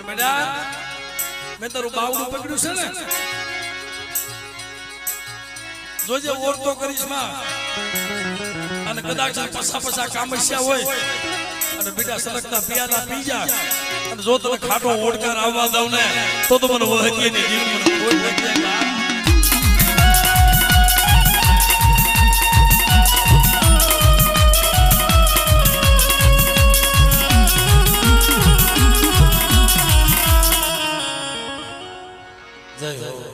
બેટા મેં તારું બાવડું પકડ્યું છે ને જોજે ઓરતો કરીશ માં અને કદાચ પસા પસા કામસ્યા હોય અને બેટા સલગતા પિયાલા પી જા અને જો તને ખાટો ઓડકાર આવવા દઉં ને તો મને વહતી ને જીવ મને કોઈ વહતી જય હો